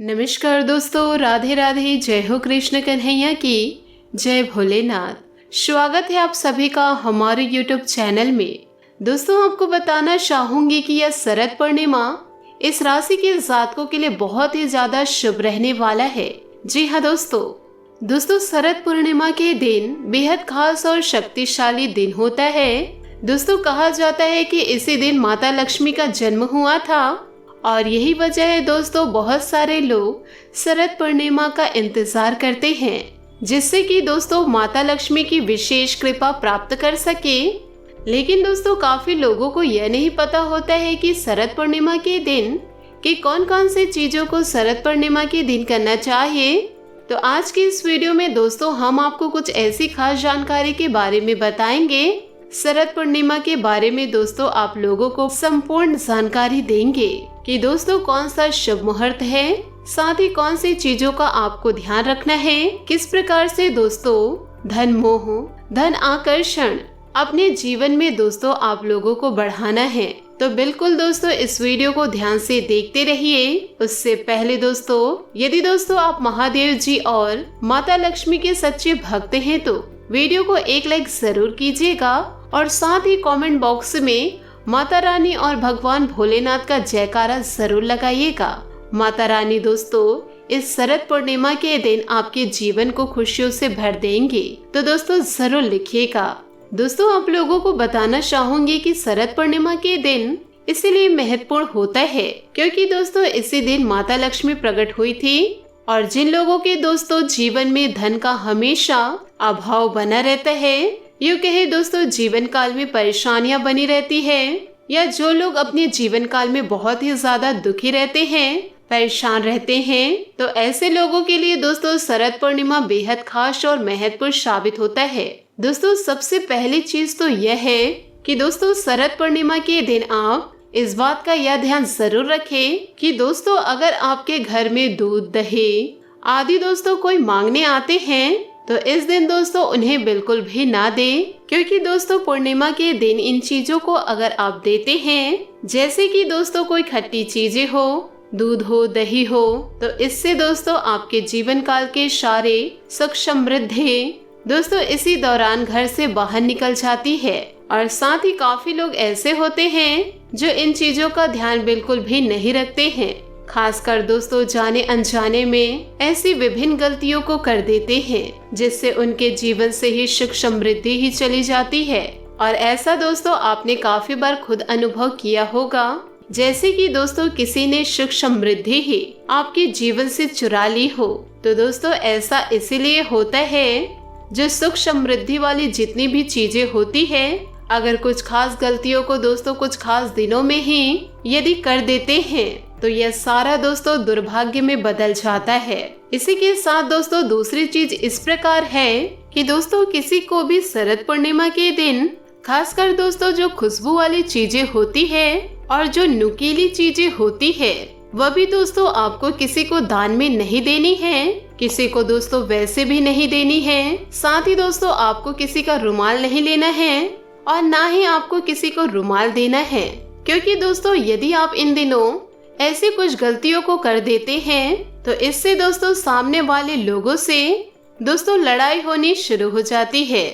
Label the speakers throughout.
Speaker 1: नमस्कार दोस्तों, राधे राधे। जय हो कृष्ण कन्हैया की, जय भोलेनाथ। स्वागत है आप सभी का हमारे YouTube चैनल में। दोस्तों, आपको बताना चाहूंगी कि यह शरद पूर्णिमा इस राशि के जातकों के लिए बहुत ही ज्यादा शुभ रहने वाला है। जी हाँ दोस्तों शरद पूर्णिमा के दिन बेहद खास और शक्तिशाली दिन होता है। दोस्तों, कहा जाता है कि इसी दिन माता लक्ष्मी का जन्म हुआ था और यही वजह है दोस्तों, बहुत सारे लोग शरद पूर्णिमा का इंतजार करते हैं, जिससे कि दोस्तों माता लक्ष्मी की विशेष कृपा प्राप्त कर सके। लेकिन दोस्तों, काफी लोगों को यह नहीं पता होता है कि शरद पूर्णिमा के दिन कि कौन कौन से चीजों को शरद पूर्णिमा के दिन करना चाहिए। तो आज की इस वीडियो में दोस्तों हम आपको कुछ ऐसी खास जानकारी के बारे में बताएंगे। शरद पूर्णिमा के बारे में दोस्तों आप लोगों को संपूर्ण जानकारी देंगे कि दोस्तों कौन सा शुभ मुहूर्त है, साथ ही कौन सी चीजों का आपको ध्यान रखना है, किस प्रकार से दोस्तों धन मोह, धन आकर्षण अपने जीवन में दोस्तों आप लोगों को बढ़ाना है। तो बिल्कुल दोस्तों इस वीडियो को ध्यान से देखते रहिए। उससे पहले दोस्तों, यदि दोस्तों आप महादेव जी और माता लक्ष्मी के सच्चे भक्त हैं तो वीडियो को एक लाइक जरूर कीजिएगा और साथ ही कमेंट बॉक्स में माता रानी और भगवान भोलेनाथ का जयकारा जरूर लगाइएगा। माता रानी दोस्तों इस शरद पूर्णिमा के दिन आपके जीवन को खुशियों से भर देंगे, तो दोस्तों जरूर लिखिएगा। दोस्तों, आप लोगों को बताना चाहूंगी कि शरद पूर्णिमा के दिन इसलिए महत्वपूर्ण होता है क्योंकि दोस्तों इसी दिन माता लक्ष्मी प्रकट हुई थी और जिन लोगों के दोस्तों जीवन में धन का हमेशा अभाव बना रहता है, यूँ कहे दोस्तों जीवन काल में परेशानियां बनी रहती है, या जो लोग अपने जीवन काल में बहुत ही ज्यादा दुखी रहते हैं, परेशान रहते हैं, तो ऐसे लोगों के लिए दोस्तों शरद पूर्णिमा बेहद खास और महत्वपूर्ण साबित होता है। दोस्तों, सबसे पहली चीज तो यह है कि दोस्तों शरद पूर्णिमा के दिन आप इस बात का यह ध्यान जरूर रखें कि दोस्तों अगर आपके घर में दूध, दही आदि दोस्तों कोई मांगने आते हैं तो इस दिन दोस्तों उन्हें बिल्कुल भी ना दें, क्योंकि दोस्तों पूर्णिमा के दिन इन चीजों को अगर आप देते हैं, जैसे कि दोस्तों कोई खट्टी चीजें हो, दूध हो, दही हो, तो इससे दोस्तों आपके जीवन काल के सारे सुख समृद्धि दोस्तों इसी दौरान घर से बाहर निकल जाती है। और साथ ही काफी लोग ऐसे होते हैं जो इन चीजों का ध्यान बिल्कुल भी नहीं रखते हैं, खासकर दोस्तों जाने अनजाने में ऐसी विभिन्न गलतियों को कर देते हैं जिससे उनके जीवन से ही सुख समृद्धि ही चली जाती है। और ऐसा दोस्तों आपने काफी बार खुद अनुभव किया होगा, जैसे कि दोस्तों किसी ने सुख समृद्धि ही आपके जीवन से चुरा ली हो। तो दोस्तों ऐसा इसीलिए होता है, जो सुख समृद्धि वाली जितनी भी चीजें होती है, अगर कुछ खास गलतियों को दोस्तों कुछ खास दिनों में ही यदि कर देते हैं तो यह सारा दोस्तों दुर्भाग्य में बदल जाता है। इसी के साथ दोस्तों दूसरी चीज इस प्रकार है कि दोस्तों किसी को भी शरद पूर्णिमा के दिन खासकर दोस्तों जो खुशबू वाली चीजें होती है और जो नुकीली चीजें होती है, वह भी दोस्तों आपको किसी को दान में नहीं देनी है, किसी को दोस्तों वैसे भी नहीं देनी है। साथ ही दोस्तों आपको किसी का रुमाल नहीं लेना है और ना ही आपको किसी को रुमाल देना है, क्योंकि दोस्तों यदि आप इन दिनों ऐसी कुछ गलतियों को कर देते हैं तो इससे दोस्तों सामने वाले लोगों से दोस्तों लड़ाई होनी शुरू हो जाती है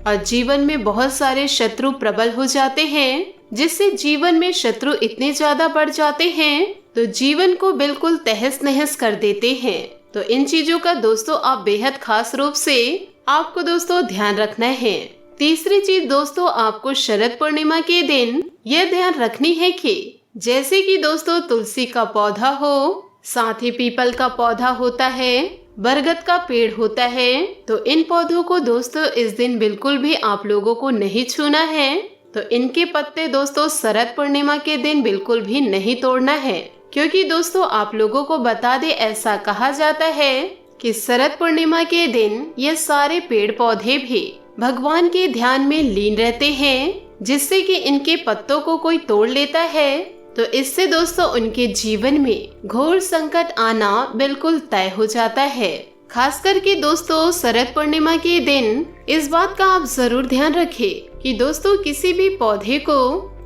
Speaker 1: और जीवन में बहुत सारे शत्रु प्रबल हो जाते हैं, जिससे जीवन में शत्रु इतने ज्यादा बढ़ जाते हैं तो जीवन को बिल्कुल तहस नहस कर देते हैं। तो इन चीजों का दोस्तों आप बेहद खास रूप से आपको दोस्तों ध्यान रखना है। तीसरी चीज दोस्तों आपको शरद पूर्णिमा के दिन यह ध्यान रखनी है कि जैसे कि दोस्तों तुलसी का पौधा हो, साथ ही पीपल का पौधा होता है, बरगद का पेड़ होता है, तो इन पौधों को दोस्तों इस दिन बिल्कुल भी आप लोगों को नहीं छूना है। तो इनके पत्ते दोस्तों शरद पूर्णिमा के दिन बिल्कुल भी नहीं तोड़ना है, क्योंकि दोस्तों आप लोगों को बता दे ऐसा कहा जाता है कि शरद पूर्णिमा के दिन ये सारे पेड़ पौधे भी भगवान के ध्यान में लीन रहते हैं, जिससे कि इनके पत्तों को कोई तोड़ लेता है तो इससे दोस्तों उनके जीवन में घोर संकट आना बिल्कुल तय हो जाता है। खास करके दोस्तों शरद पूर्णिमा के दिन इस बात का आप जरूर ध्यान रखें कि दोस्तों किसी भी पौधे को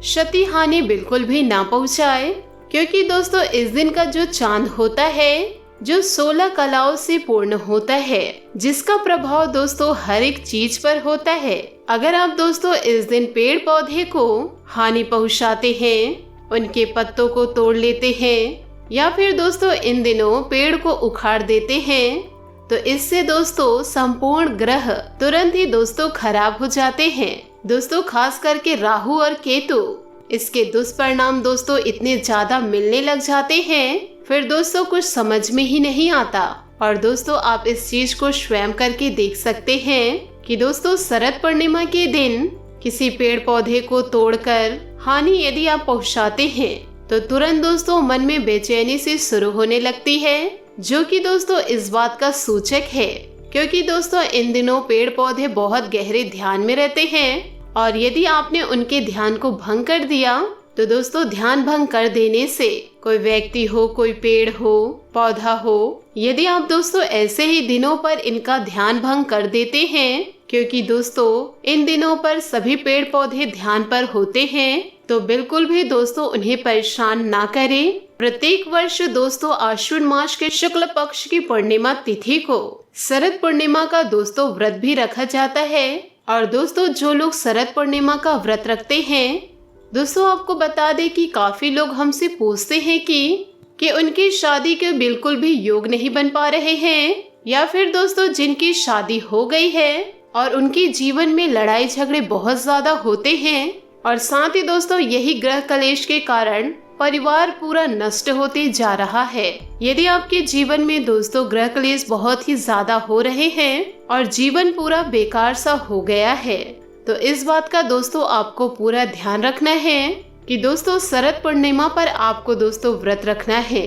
Speaker 1: क्षति हानि बिल्कुल भी ना पहुंचाए, क्योंकि दोस्तों इस दिन का जो चांद होता है जो 16 कलाओं से पूर्ण होता है, जिसका प्रभाव दोस्तों हर एक चीज पर होता है। अगर आप दोस्तों इस दिन पेड़ पौधे को हानि पहुंचाते हैं, उनके पत्तों को तोड़ लेते हैं या फिर दोस्तों इन दिनों पेड़ को उखाड़ देते हैं, तो इससे दोस्तों संपूर्ण ग्रह तुरंत ही दोस्तों खराब हो जाते हैं। दोस्तों खास करके राहु और केतु, इसके दुष्परिणाम दोस्तों इतने ज्यादा मिलने लग जाते हैं, फिर दोस्तों कुछ समझ में ही नहीं आता। और दोस्तों आप इस चीज को स्वयं करके देख सकते हैं कि दोस्तों शरद पूर्णिमा के दिन किसी पेड़ पौधे को तोड़कर हानि यदि आप पहुंचाते हैं तो तुरंत दोस्तों मन में बेचैनी सी शुरू होने लगती है, जो कि दोस्तों इस बात का सूचक है क्योंकि दोस्तों इन दिनों पेड़ पौधे बहुत गहरे ध्यान में रहते हैं और यदि आपने उनके ध्यान को भंग कर दिया तो दोस्तों ध्यान भंग कर देने से कोई व्यक्ति हो, कोई पेड़ हो, पौधा हो, यदि आप दोस्तों ऐसे ही दिनों पर इनका ध्यान भंग कर देते हैं, क्योंकि दोस्तों इन दिनों पर सभी पेड़ पौधे ध्यान पर होते हैं, तो बिल्कुल भी दोस्तों उन्हें परेशान ना करें। प्रत्येक वर्ष दोस्तों आश्विन मास के शुक्ल पक्ष की पूर्णिमा तिथि को शरद पूर्णिमा का दोस्तों व्रत भी रखा जाता है। और दोस्तों जो लोग शरद पूर्णिमा का व्रत रखते हैं, दोस्तों आपको बता दें कि काफी लोग हमसे पूछते हैं कि उनकी शादी के बिल्कुल भी योग नहीं बन पा रहे हैं, या फिर दोस्तों जिनकी शादी हो गई है और उनके जीवन में लड़ाई झगड़े बहुत ज्यादा होते हैं और साथ ही दोस्तों यही ग्रह कलेश के कारण परिवार पूरा नष्ट होते जा रहा है। यदि आपके जीवन में दोस्तों ग्रह कलेश बहुत ही ज्यादा हो रहे हैं और जीवन पूरा बेकार सा हो गया है, तो इस बात का दोस्तों आपको पूरा ध्यान रखना है कि दोस्तों शरद पूर्णिमा पर आपको दोस्तों व्रत रखना है,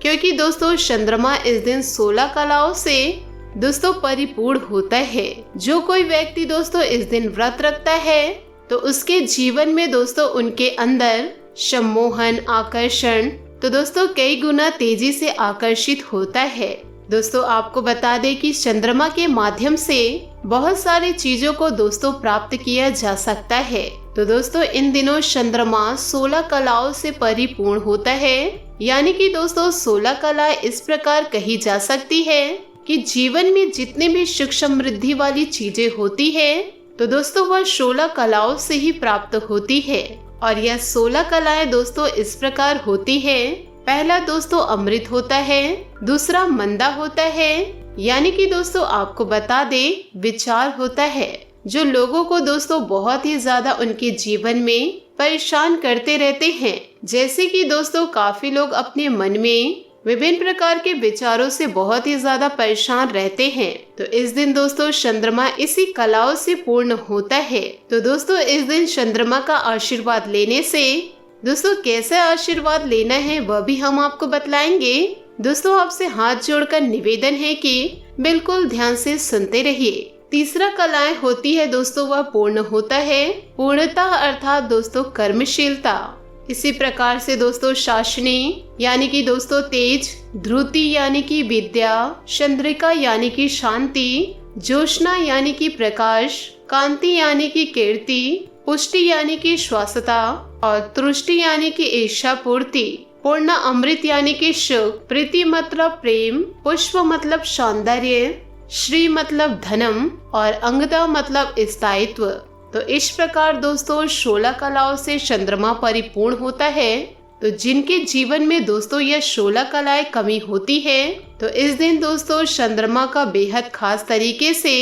Speaker 1: क्योंकि दोस्तों चंद्रमा इस दिन 16 कलाओं से दोस्तों परिपूर्ण होता है। जो कोई व्यक्ति दोस्तों इस दिन व्रत रखता है तो उसके जीवन में दोस्तों उनके अंदर सम्मोहन, आकर्षण तो दोस्तों कई गुना तेजी से आकर्षित होता है। दोस्तों आपको बता दें कि चंद्रमा के माध्यम से बहुत सारी चीजों को दोस्तों प्राप्त किया जा सकता है। तो दोस्तों इन दिनों चंद्रमा 16 कलाओं से परिपूर्ण होता है, यानी कि दोस्तों 16 कलाएं इस प्रकार कही जा सकती है कि जीवन में जितने भी सुख समृद्धि वाली चीजें होती है तो दोस्तों वह 16 कलाओं से ही प्राप्त होती है। और यह 16 कलाएं दोस्तों इस प्रकार होती है, पहला दोस्तों अमृत होता है, दूसरा मंदा होता है, यानी कि दोस्तों आपको बता दे विचार होता है, जो लोगों को दोस्तों बहुत ही ज्यादा उनके जीवन में परेशान करते रहते हैं। जैसे कि दोस्तों काफी लोग अपने मन में विभिन्न प्रकार के विचारों से बहुत ही ज्यादा परेशान रहते हैं, तो इस दिन दोस्तों चंद्रमा इसी कलाओं से पूर्ण होता है। तो दोस्तों इस दिन चंद्रमा का आशीर्वाद लेने से दोस्तों कैसे आशीर्वाद लेना है वह भी हम आपको बतलाएंगे। दोस्तों आपसे हाथ जोड़कर निवेदन है कि बिल्कुल ध्यान से सुनते रहिए। तीसरा कलाएं होती है दोस्तों वह पूर्ण होता है, पूर्णता अर्थात दोस्तों कर्मशीलता। इसी प्रकार से दोस्तों शासनी यानी कि दोस्तों तेज, ध्रुति यानी कि विद्या, चंद्रिका यानी कि शांति, जोशना यानी कि प्रकाश, कांति यानी कि कीर्ति, पुष्टि यानी कि श्वासता और तुष्टि यानी कि इच्छा पूर्ति, पूर्ण अमृत यानी कि सुख, प्रीति मतलब प्रेम, पुष्प मतलब सौंदर्य, श्री मतलब धनम और अंगदा मतलब स्थायित्व। तो इस प्रकार दोस्तों 16 कलाओं से चंद्रमा परिपूर्ण होता है। तो जिनके जीवन में दोस्तों यह 16 कलाएं कमी होती है, तो इस दिन दोस्तों चंद्रमा का बेहद खास तरीके से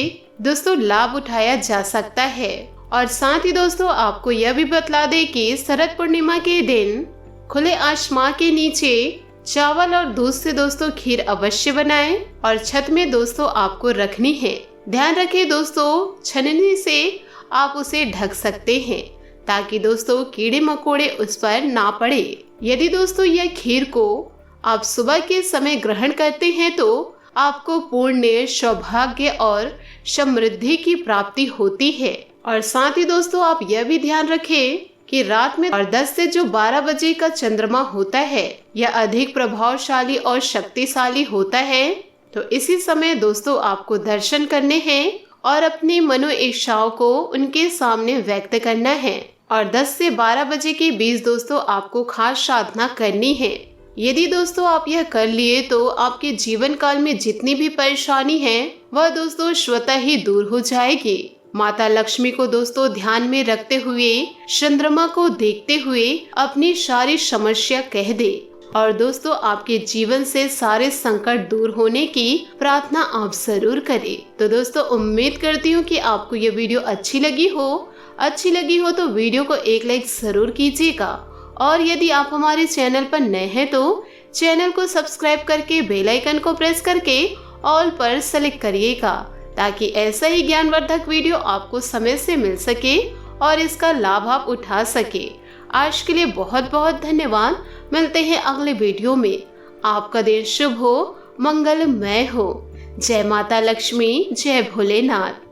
Speaker 1: दोस्तों लाभ उठाया जा सकता है। और साथ ही दोस्तों आपको यह भी बतला दे कि शरद पूर्णिमा के दिन खुले आसमान के नीचे चावल और दूध से दोस्तों खीर अवश्य बनाएं और छत में दोस्तों आपको रखनी है। ध्यान रखें दोस्तों छन्नी से आप उसे ढक सकते हैं ताकि दोस्तों कीड़े मकोड़े उस पर ना पड़े। यदि दोस्तों यह खीर को आप सुबह के समय ग्रहण करते हैं तो आपको पुण्य, सौभाग्य और समृद्धि की प्राप्ति होती है। और साथ ही दोस्तों आप यह भी ध्यान रखें कि रात में और 10 से जो 12 बजे का चंद्रमा होता है यह अधिक प्रभावशाली और शक्तिशाली होता है। तो इसी समय दोस्तों आपको दर्शन करने हैं और अपनी मनो इच्छाओं को उनके सामने व्यक्त करना है। और 10 से 12 बजे के बीच दोस्तों आपको खास साधना करनी है। यदि दोस्तों आप यह कर लिए तो आपके जीवन काल में जितनी भी परेशानी है वह दोस्तों स्वतः ही दूर हो जाएगी। माता लक्ष्मी को दोस्तों ध्यान में रखते हुए चंद्रमा को देखते हुए अपनी सारी समस्या कह दे और दोस्तों आपके जीवन से सारे संकट दूर होने की प्रार्थना आप जरूर करें। तो दोस्तों उम्मीद करती हूँ कि आपको ये वीडियो अच्छी लगी हो तो वीडियो को एक लाइक जरूर कीजिएगा और यदि आप हमारे चैनल पर नए हैं तो चैनल को सब्सक्राइब करके बेल आइकन को प्रेस करके ऑल पर सेलेक्ट करिएगा ताकि ऐसा ही ज्ञानवर्धक वीडियो आपको समय से मिल सके और इसका लाभ आप उठा सके। आज के लिए बहुत बहुत धन्यवाद। मिलते हैं अगले वीडियो में। आपका दिन शुभ हो, मंगलमय हो। जय माता लक्ष्मी, जय भोलेनाथ।